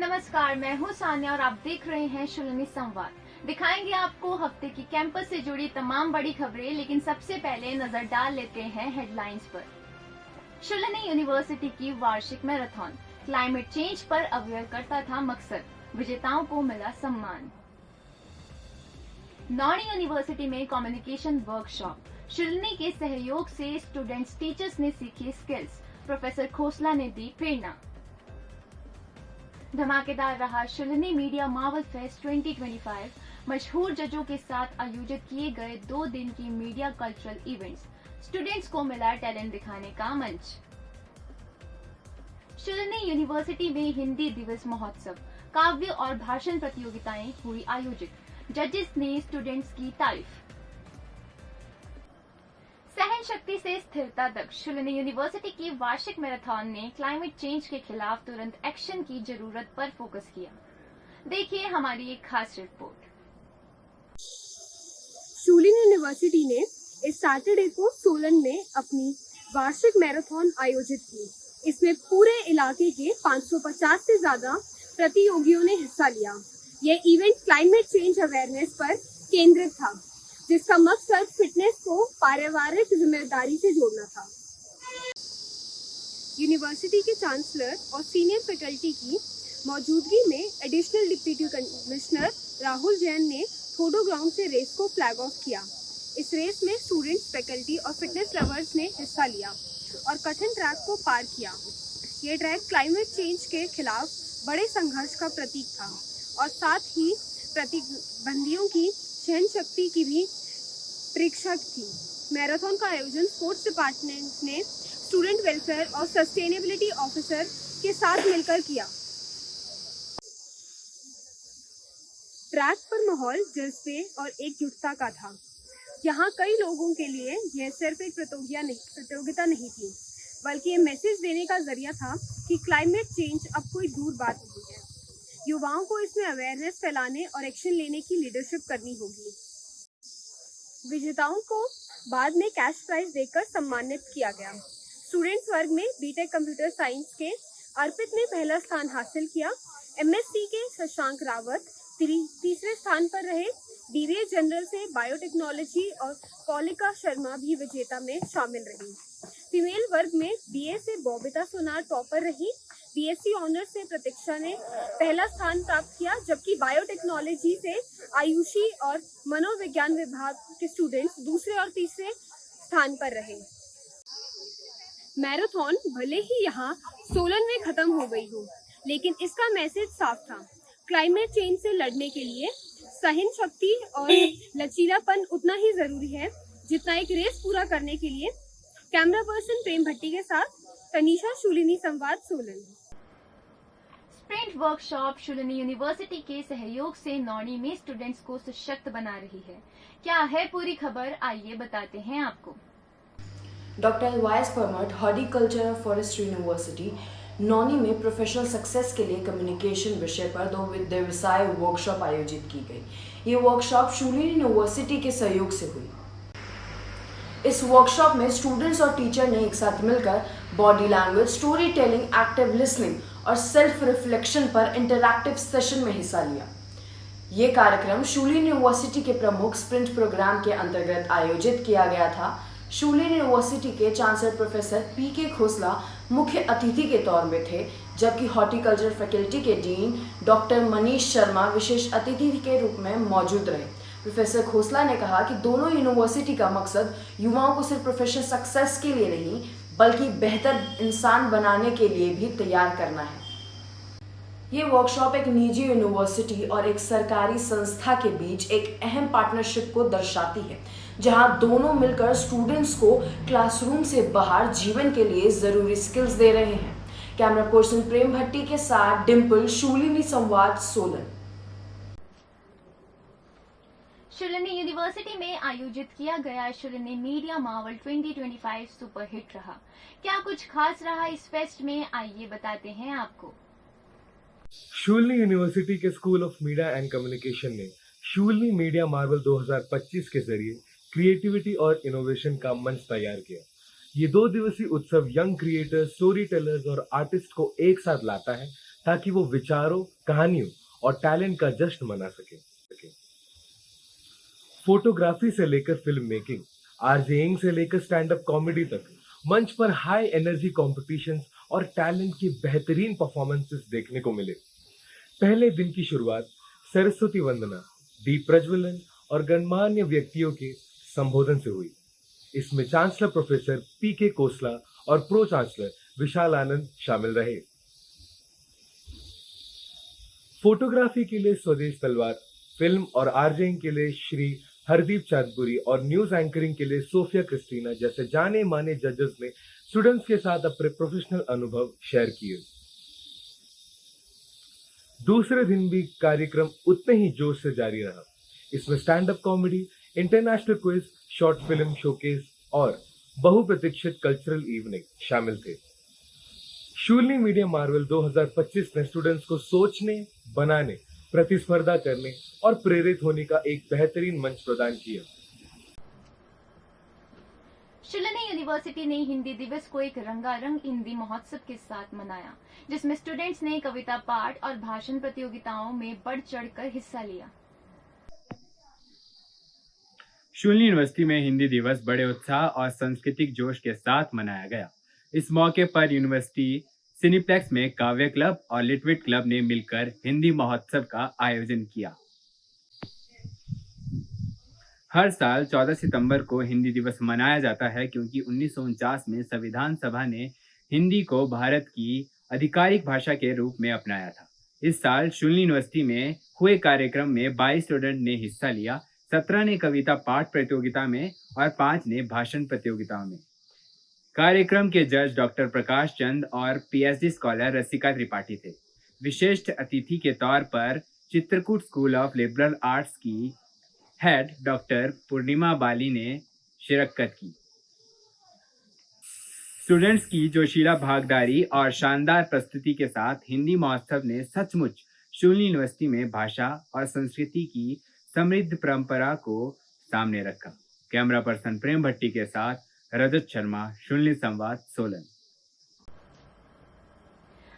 नमस्कार, मैं हूं सान्या और आप देख रहे हैं शुलिनी संवाद। दिखाएंगे आपको हफ्ते की कैंपस से जुड़ी तमाम बड़ी खबरें, लेकिन सबसे पहले नजर डाल लेते हैं हेडलाइंस पर। शुलिनी यूनिवर्सिटी की वार्षिक मैराथन क्लाइमेट चेंज पर अवेयर करता था मकसद, विजेताओं को मिला सम्मान। नॉनी यूनिवर्सिटी में कम्युनिकेशन वर्कशॉप, शुलिनी के सहयोग से स्टूडेंट्स टीचर्स ने सीखी स्किल्स, प्रोफेसर खोसला ने दी प्रेरणा। धमाकेदार रहा शुलिनी मीडिया मार्वल फेस्ट 2025। मशहूर जजों के साथ आयोजित किए गए 2 दिन की मीडिया कल्चरल इवेंट्स, स्टूडेंट्स को मिला टैलेंट दिखाने का मंच। शुलिनी यूनिवर्सिटी में हिंदी दिवस महोत्सव, काव्य और भाषण प्रतियोगिताएं हुई आयोजित, जजेस ने स्टूडेंट्स की तारीफ। सहन शक्ति से स्थिरता तक, शुलिनी यूनिवर्सिटी की वार्षिक मैराथन ने क्लाइमेट चेंज के खिलाफ तुरंत एक्शन की जरूरत पर फोकस किया। देखिए हमारी एक खास रिपोर्ट। शुलिनी यूनिवर्सिटी ने इस सैटरडे को सोलन में अपनी वार्षिक मैराथन आयोजित की। इसमें पूरे इलाके के 550 से ज्यादा प्रतियोगियों ने हिस्सा लिया। यह इवेंट क्लाइमेट चेंज अवेयरनेस पर केंद्रित था, जिसका मकसद फिटनेस को पारिवारिक जिम्मेदारी से जोड़ना था। यूनिवर्सिटी के चांसलर और सीनियर फैकल्टी की मौजूदगी में additional deputy commissioner Rahul Jain ने थोडो ग्राउंड से रेस को फ्लैग ऑफ किया। इस रेस में स्टूडेंट्स, फैकल्टी और फिटनेस लवर्स ने हिस्सा लिया और कठिन ट्रैक को पार किया। ये ट्रैक क्लाइमेट चेंज के खिलाफ बड़े संघर्ष का प्रतीक था और साथ ही प्रतिबंधियों की सहन शक्ति की भी परीक्षा थी। मैराथन का आयोजन स्पोर्ट्स डिपार्टमेंट ने स्टूडेंट वेलफेयर और सस्टेनेबिलिटी ऑफिसर के साथ मिलकर किया। ट्रैक पर माहौल जज्बे और एकजुटता का था। यहाँ कई लोगों के लिए यह सिर्फ एक प्रतियोगिता नहीं थी, बल्कि ये मैसेज देने का जरिया था कि क्लाइमेट चेंज अब कोई दूर बात नहीं है। युवाओं को इसमें अवेयरनेस फैलाने और एक्शन लेने की लीडरशिप करनी होगी। विजेताओं को बाद में कैश प्राइज देकर सम्मानित किया गया। स्टूडेंट्स वर्ग में बीटेक कंप्यूटर साइंस के अर्पित ने पहला स्थान हासिल किया। एमएससी के शशांक रावत तीसरे स्थान पर रहे। बीबीए जनरल से बायोटेक्नोलॉजी और कौलिका शर्मा भी विजेता में शामिल रही। फीमेल वर्ग में बीए से बॉबिता सोनार टॉपर रही। बीएससी ऑनर्स से प्रतीक्षा ने पहला स्थान प्राप्त किया, जबकि बायोटेक्नोलॉजी से आयुषी और मनोविज्ञान विभाग के स्टूडेंट्स दूसरे और तीसरे स्थान पर रहे। मैराथन भले ही यहाँ सोलन में खत्म हो गई हो, लेकिन इसका मैसेज साफ था। क्लाइमेट चेंज से लड़ने के लिए सहन शक्ति और लचीलापन उतना ही जरूरी है जितना एक रेस पूरा करने के लिए। कैमरा पर्सन प्रेम भट्टी के साथ तनीषा, शुलिनी संवाद, Solan. Sprint workshop Shoolini university के सहयोग से नॉनी में स्टूडेंट्स को सशक्त बना रही है। क्या है पूरी खबर, आइए बताते हैं आपको। डॉक्टर वाइस परमट, हॉर्टिकल्चर और फॉरेस्ट्री यूनिवर्सिटी नौनी में प्रोफेशनल सक्सेस के लिए कम्युनिकेशन विषय पर 2 दिवसीय वर्कशॉप आयोजित की गई। ये वर्कशॉप शुलिनी यूनिवर्सिटी के सहयोग से हुई। इस वर्कशॉप में स्टूडेंट्स और टीचर ने एक साथ मिलकर body language, story telling, active listening और सेल्फ रिफ्लेक्शन पर इंटरैक्टिव सेशन में हिस्सा लिया। ये कार्यक्रम शुलिनी यूनिवर्सिटी के प्रमुख स्प्रिंट प्रोग्राम के अंतर्गत आयोजित किया गया था। शुलिनी यूनिवर्सिटी के चांसलर प्रोफेसर पीके खोसला मुख्य अतिथि के तौर में थे, जबकि हॉर्टिकल्चर फैकल्टी के डीन डॉक्टर मनीष शर्मा विशेष अतिथि के रूप में मौजूद रहे। प्रोफेसर खोसला ने कहा कि दोनों यूनिवर्सिटी का मकसद युवाओं को सिर्फ प्रोफेशनल सक्सेस के लिए नहीं, बल्कि बेहतर इंसान बनाने के लिए भी तैयार करना है। ये वर्कशॉप एक निजी यूनिवर्सिटी और एक सरकारी संस्था के बीच एक अहम पार्टनरशिप को दर्शाती है, जहां दोनों मिलकर स्टूडेंट्स को क्लासरूम से बाहर जीवन के लिए जरूरी स्किल्स दे रहे हैं। कैमरा पर्सन प्रेम भट्टी के साथ डिम्पल, शुलिनी संवाद, सोलन। शुलिनी यूनिवर्सिटी में आयोजित किया गया शुलिनी मीडिया मार्वल 2025 सुपरहिट रहा। क्या कुछ खास रहा इस फेस्ट में, आइए बताते हैं आपको। शुलिनी यूनिवर्सिटी के school of media and communication ने शुलिनी मीडिया मार्वल 2025 के जरिए क्रिएटिविटी और इनोवेशन का मंच तैयार किया। ये 2 दिवसीय उत्सव यंग क्रिएटर्स, स्टोरी टेलर्स और आर्टिस्ट को एक साथ लाता है, ताकि वो विचारों, कहानियों और टैलेंट का जश्न मना सके। फोटोग्राफी से लेकर फिल्म मेकिंग, आरजेइंग से लेकर स्टैंड अप कॉमेडी तक मंच पर हाई एनर्जी कॉम्पिटिशन्स और टैलेंट की बेहतरीन परफॉर्मेंसेस देखने को मिले। पहले दिन की शुरुआत सरस्वती वंदना, दीप प्रज्वलन और गणमान्य व्यक्तियों के संबोधन से हुई। इसमें चांसलर प्रोफेसर पीके कोसला और प्रो चांसलर विशाल आनंद शामिल रहे। फोटोग्राफी के लिए स्वदेश तलवार, फिल्म और आरजेइंग के लिए श्री हरदीप चांदपुरी और न्यूज एंकरिंग के लिए सोफिया क्रिस्टीना जैसे जाने माने जजेस ने स्टूडेंट्स के साथ अपने प्रोफेशनल अनुभव शेयर किए। दूसरे दिन भी कार्यक्रम उतने ही जोश से जारी रहा। इसमें stand up comedy, international quiz, short film showcase और बहुप्रतीक्षित कल्चरल इवनिंग शामिल थे। शूलिनी मीडिया मार्वल 2025 ने स्टूडेंट्स को सोचने, बनाने, प्रतिस्पर्धा करने और प्रेरित होने का एक बेहतरीन मंच प्रदान किया। शूलिनी यूनिवर्सिटी ने हिंदी दिवस को एक रंगारंग हिंदी महोत्सव के साथ मनाया, जिसमें स्टूडेंट्स ने कविता पाठ और भाषण प्रतियोगिताओं में बढ़ चढ़कर हिस्सा लिया। शूलिनी यूनिवर्सिटी में हिंदी दिवस बड़े उत्साह और सांस्कृतिक जोश के साथ मनाया गया। इस मौके पर यूनिवर्सिटी सिनीप्लेक्स में काव्य क्लब और लिटविट क्लब ने मिलकर हिंदी महोत्सव का आयोजन किया। हर साल 14 सितंबर को हिंदी दिवस मनाया जाता है क्योंकि 1949 में संविधान सभा ने हिंदी को भारत की आधिकारिक भाषा के रूप में अपनाया था। इस साल शूलिनी यूनिवर्सिटी में हुए कार्यक्रम में 22 स्टूडेंट ने हिस्सा लिया। 17 ने कविता पाठ प्रतियोगिता में और 5 ने भाषण प्रतियोगिताओं में। कार्यक्रम के जज डॉक्टर प्रकाश चंद और पीएचडी स्कॉलर रसिका त्रिपाठी थे। विशिष्ट अतिथि के तौर पर Chitrakoot school of liberal arts की हेड डॉक्टर पूर्णिमा बाली ने शिरकत की। स्टूडेंट्स की जोशीला भागीदारी और शानदार प्रस्तुति के साथ हिंदी महोत्सव ने सचमुच शूलिनी यूनिवर्सिटी में भाषा और संस्कृति की समृद्ध परंपरा को सामने रखा। कैमरा पर्सन प्रेम भट्टी के साथ रजत शर्मा, शूलिनी संवाद, सोलन।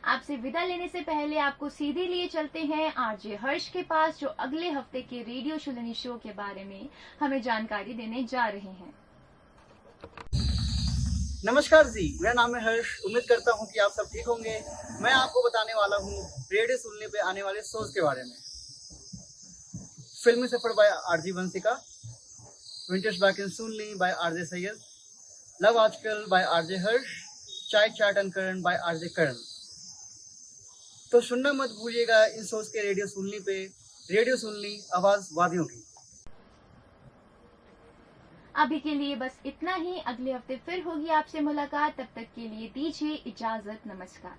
आपसे विदा लेने से पहले आपको सीधे लिए चलते हैं आरजे हर्ष के पास, जो अगले हफ्ते के रेडियो शूलिनी शो के बारे में हमें जानकारी देने जा रहे हैं। नमस्कार जी, मेरा नाम है हर्ष। उम्मीद करता हूँ कि आप सब ठीक होंगे। मैं आपको बताने वाला हूँ रेडियो शूलिनी पे आने वाले शोज के बारे में। Filmi Safar by RJ Vanshika, winters back in Shoolini by RJ Syed, love Aajkal by RJ Harsh, Chai Chaat and Karan by RJ Karan. तो सुनना मत भूलिएगा इन शोज के रेडियो शूलिनी पे। रेडियो शूलिनी, आवाज वादियों की। अभी के लिए बस इतना ही। अगले हफ्ते फिर होगी आपसे मुलाकात। तब तक के लिए दीजिए इजाजत। नमस्कार।